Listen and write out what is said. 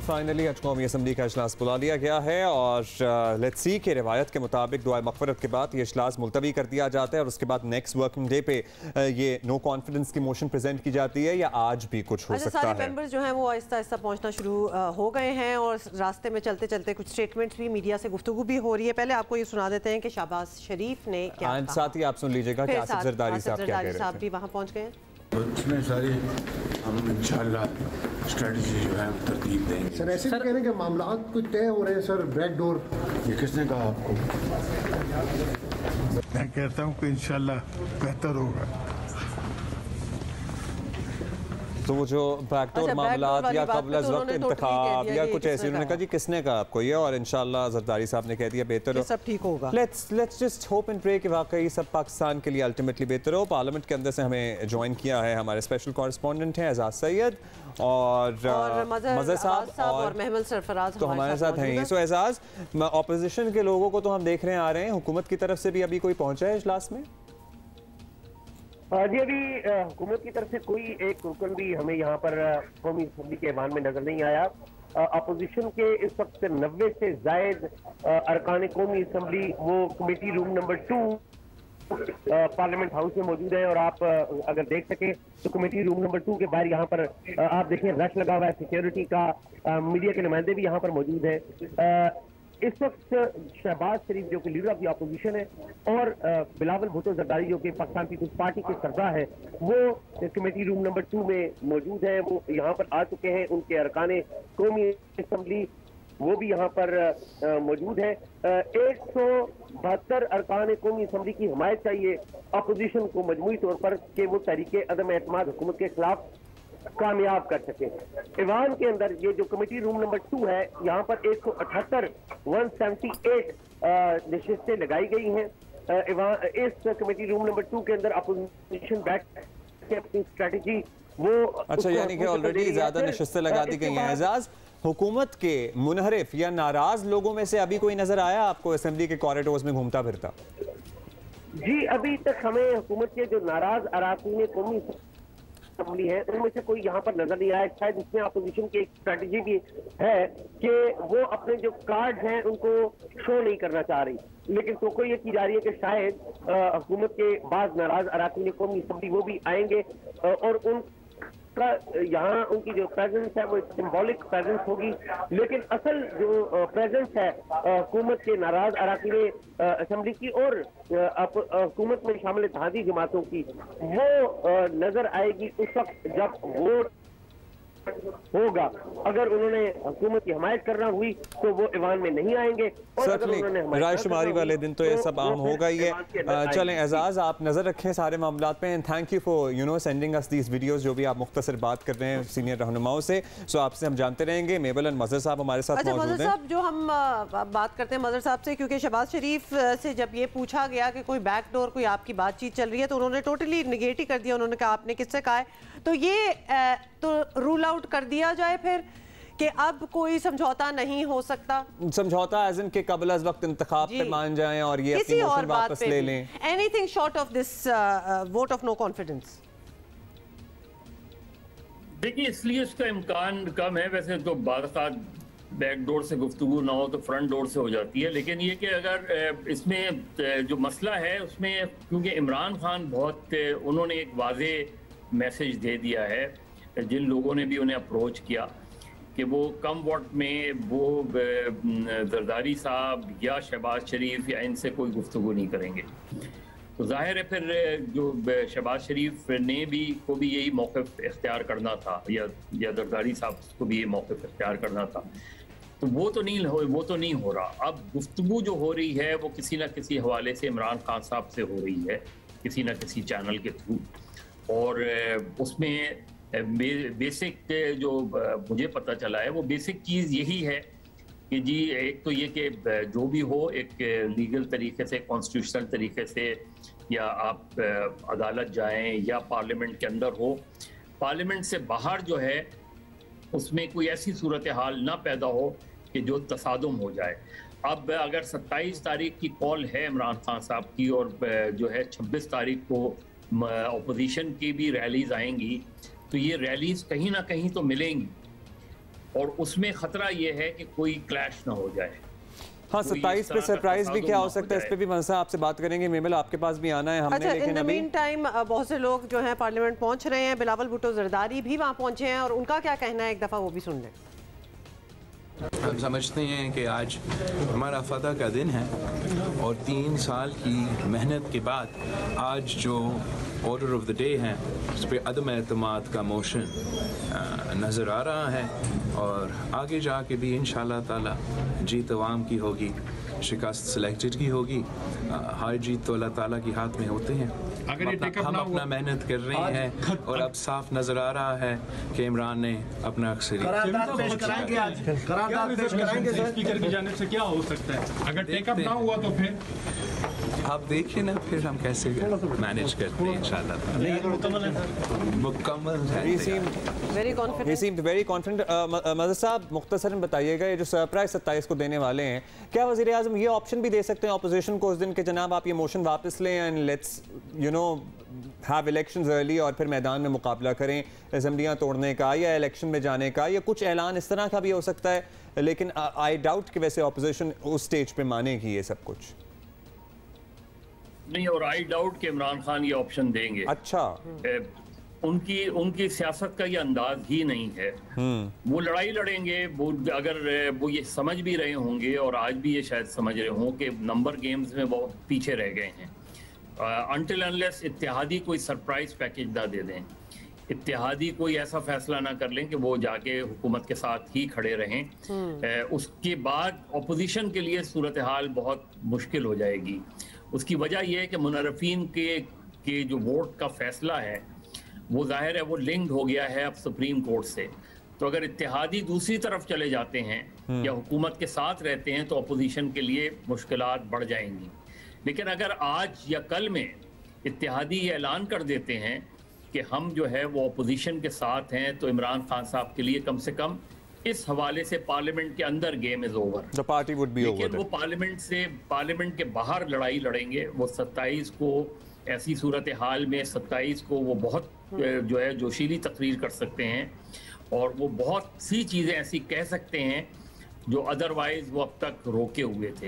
Finally हज कौमी assembly का इजलास बुला लिया गया है और लेट्स सी के रिवायत के मुताबिक दुआ मग़फ़िरत के बाद ये इजलास मुलतवी कर दिया जाता है और उसके बाद नेक्स्ट वर्किंग डे पे ये नो कॉन्फिडेंस की मोशन प्रेजेंट की जाती है या आज भी कुछ हो सकता है। सारे मेंबर्स जो हैं वो आहिस्ता आहिस्ता पहुंचना शुरू हो गए हैं और रास्ते में चलते चलते कुछ स्टेटमेंट्स भी मीडिया से गुफ्तगू भी हो रही है। पहले आपको ये सुना देते हैं कि शहबाज शरीफ ने क्या कहा। साथ ही आप सुन लीजिएगा कि आसिफ ज़रदारी साहब भी वहाँ पहुँच गए। उसमें सारी हम इंशाल्लाह स्ट्रेटजी जो है तरतीब देंगे। सर ऐसे कहने के मामला कुछ तय हो रहे हैं सर, बैक डोर। ये किसने कहा आपको? मैं कहता हूँ कि इंशाल्लाह बेहतर होगा। तो वो जो बैकडोर मामलात या कबल वक्त इंतखाब या कुछ ऐसे, उन्होंने कहा जी किसने कहा आपको ये, और इंशाल्लाह जरदारी साहब ने कह दिया बेहतर हो, सब ठीक होगा। Let's just hope and pray कि वाकई सब पाकिस्तान के लिए अल्टीमेटली बेहतर हो। पार्लियामेंट के अंदर से हमें ज्वाइन किया है हमारे स्पेशल कॉरेस्पॉन्डेंट हैं एजाज सैयद और मज़र साहब और महमद सरफराज तो हमारे साथ हैं। सो एजाज, ऑपोजिशन के लोगों को तो हम देख रहे आ रहे हैं, हुकूमत की तरफ से भी अभी कोई पहुंचा है इजलास में? जी अभी हुकूमत की तरफ से कोई एक रुकन भी हमें यहाँ पर कौमी असम्बली के ऐवान में नजर नहीं आया। अपोजिशन के इस वक्त 90 से जायद अरकान कौमी असम्बली वो committee room number 2 parliament house में मौजूद है और आप अगर देख सके तो कमेटी रूम नंबर 2 के बाहर यहाँ पर आप देखें रश लगा हुआ है सिक्योरिटी का। मीडिया के नुमाइंदे भी यहाँ पर मौजूद है। इस वक्त शहबाज शरीफ जो कि लीडर ऑफ द अपोजिशन है और बिलावल भुट्टो जरदारी जो कि पाकिस्तान पीपल्स पार्टी के सरबराह है वो कमेटी रूम नंबर 2 में मौजूद है। वो यहाँ पर आ चुके हैं। उनके अरकान कौमी असम्बली वो भी यहाँ पर मौजूद है। 172 अरकान कौमी असम्बली की हमायत चाहिए अपोजिशन को मजमूई तौर पर कि वो तहरीके अदम एतमाद हुकूमत के खिलाफ कामयाब कर सके। ईवान के अंदर ये जो कमेटी रूम नंबर 2 है यहाँ पर 178 नशिस्तें लगाई गई हैं। इस कमेटी रूम नंबर 2 के अंदर अपोजिशन बैक के अपनी स्ट्रेटजी वो अच्छा, यानी कि ऑलरेडी ज्यादा नशिस्तें लगा दी गई हैं। एजाज, हुकूमत के मुनहरिफ या नाराज लोगों में से अभी कोई नजर आया आपको असेंबली के कॉरिडोर्स में घूमता फिरता? जी अभी तक हमें हुकूमत के जो नाराज अराकीन कौमी असम्बली है उनमें से कोई यहाँ पर नजर नहीं आया। शायद इसमें अपोजिशन की एक स्ट्रेटजी भी है कि वो अपने जो कार्ड हैं उनको शो नहीं करना चाह रही, लेकिन तो ये की जा रही है कि शायद हुकूमत के बाद नाराज अराकीन कौमी असम्बली वो भी आएंगे और उन यहाँ उनकी जो प्रेजेंस है वो सिंबॉलिक प्रेजेंस होगी, लेकिन असल जो प्रेजेंस है हुकूमत के नाराज अराकीन असम्बली की और हुकूमत में शामिल इत्तेहादी जमातों की वो नजर आएगी उस वक्त जब वोट होगा। अगर उन्होंने हुकूमत की हमायत करना हुई तो वो ईवान में नहीं आएंगे और अगर उन्होंने रायशुमारी वाले दिन तो ये सब आम होगा ही है। चलें एजाज, आप नजर रखें सारे मामलात पे and thank you for sending us these videos जो भी आप मुख्तसर बात कर रहे हैं सीनियर रहनुमाओं से। सो आपसे हम जानते रहेंगे। मेबल एंड मज़र साहब हमारे साथ मौजूद हैं। मज़र साहब, जो हम बात करते हैं मज़र साहब से, क्योंकि शहबाज शरीफ से जब ये पूछा गया कि कोई बैकडोर कोई आपकी बातचीत चल रही है तो उन्होंने टोटली निगेट ही कर दिया। उन्होंने कहा आपने किससे कहा है, तो ये तो रूल आउट कर दिया जाए फिर कि अब कोई समझौता नहीं हो सकता। समझौता एज़ इन के कबल अज़ वक्त इंतखाब पे मान जाएं और ये अपनी मोशन वापस ले लें। Anything short of this vote of no confidence. देखिए, इसलिए उसका इम्कान कम है। वैसे तो बात बैक डोर से गुफ्तगू ना हो तो फ्रंट डोर से हो जाती है, लेकिन ये कि अगर इसमें जो मसला है उसमें क्योंकि इमरान खान बहुत उन्होंने एक वाज़ेह मैसेज दे दिया है जिन लोगों ने भी उन्हें अप्रोच किया कि वो कम वोट में वो जरदारी साहब या शहबाज शरीफ या इनसे कोई गुफ्तगू नहीं करेंगे। तो जाहिर है फिर जो शहबाज शरीफ ने को भी यही मौक़िफ़ इख्तियार करना था या जरदारी साहब को भी ये मौक़िफ़ इख्तियार करना था, तो वो तो नहीं हो रहा। अब गुफ्तगू जो हो रही है वो किसी न किसी हवाले से इमरान खान साहब से हो रही है, किसी न किसी चैनल के थ्रू, और उसमें बेसिक जो मुझे पता चला है वो बेसिक चीज़ यही है कि जी एक तो ये कि जो भी हो एक लीगल तरीके से, कॉन्स्टिट्यूशनल तरीके से, या आप अदालत जाएं या पार्लियामेंट के अंदर हो, पार्लियामेंट से बाहर जो है उसमें कोई ऐसी सूरत हाल ना पैदा हो कि जो तसादुम हो जाए। अब अगर 27 तारीख की कॉल है इमरान खान साहब की और जो है 26 तारीख को अपोजिशन की भी रैलीज आएंगी, तो ये रैलीज कहीं ना कहीं तो मिलेंगी और उसमें खतरा ये है कि कोई क्लैश ना हो जाए। हाँ, 27 पे सरप्राइज भी क्या हो सकता है, इस पे भी मनसा आपसे बात करेंगे। मेमल, आपके पास भी आना है हमने। अच्छा, लेकिन इन द अभी मीन टाइम बहुत से लोग जो हैं पार्लियामेंट पहुंच रहे हैं। बिलावल भुट्टो जरदारी भी वहां पहुंचे हैं और उनका क्या कहना है, एक दफा वो भी सुन लें। हम समझते हैं कि आज हमारा फतह का दिन है और 3 साल की मेहनत के बाद आज जो ऑर्डर ऑफ द डे है उस पर अदम एतमाद का मोशन नज़र आ रहा है और आगे जाके भी इंशाल्लाह ताला जीत अवाम की होगी, शिकस्त सिलेक्टेड की होगी। हार जीत तो अल्लाह ताला के हाथ में होते हैं। हम अपना मेहनत कर रहे हैं और अब साफ नजर आ रहा है कि इमरान ने अपना करारदाद पेश कराएंगे आज, करारदाद पेश कराएंगे स्पीकर की जानिब से। क्या हो सकता है अगर टेकअप ना हुआ तो फिर आप देखिए ना, फिर हम कैसे मैनेज करते हैं इंशाल्लाह। मुकम्मल है। He seemed very confident. Mazhar साहब, मुख्तसरन बताइएगा, ये जो सरप्राइज 27 को देने वाले हैं, क्या वज़ीर आज़म ये ऑप्शन भी दे सकते हैं अपोजिशन को उस दिन के जनाब आप ये मोशन वापस लें and let's have elections early और फिर मैदान में मुकाबला करें असेंबलियाँ तोड़ने का या इलेक्शन में जाने का, या कुछ ऐलान इस तरह का भी हो सकता है? लेकिन आई डाउट कि वैसे अपोजिशन उस स्टेज पे मानेगी ये सब कुछ। नहीं, और आई डाउट कि इमरान खान ये ऑप्शन देंगे। अच्छा, उनकी सियासत का ये अंदाज ही नहीं है। वो लड़ाई लड़ेंगे, वो अगर वो ये समझ भी रहे होंगे और आज भी ये शायद समझ रहे हों कि नंबर गेम्स में वो पीछे रह गए हैं। अनटिल अनलेस इत्तेहादी कोई सरप्राइज पैकेज ना दे दें, इत्तेहादी कोई ऐसा फैसला ना कर लें कि वो जाके हुकूमत के साथ ही खड़े रहें, उसके बाद अपोजिशन के लिए सूरत हाल बहुत मुश्किल हो जाएगी। उसकी वजह यह है कि मुनर्रफीन के जो वोट का फैसला है वो जाहिर है वो लिंक्ड हो गया है अब सुप्रीम कोर्ट से। तो अगर इत्तेहादी दूसरी तरफ चले जाते हैं या हुकूमत के साथ रहते हैं तो अपोजिशन के लिए मुश्किलात बढ़ जाएंगी। लेकिन अगर आज या कल में इत्तेहादी ये ऐलान कर देते हैं कि हम जो है वो अपोजिशन के साथ हैं, तो इमरान खान साहब के लिए कम से कम इस हवाले से पार्लियामेंट के अंदर game is over, the party would be over. लेकिन वो पार्लियामेंट के बाहर लड़ाई लड़ेंगे। वो 27 को ऐसी सूरत हाल में 27 को वो बहुत जो है जोशीली तकरीर कर सकते हैं और वो बहुत सी चीज़ें ऐसी कह सकते हैं जो अदरवाइज वो अब तक रोके हुए थे।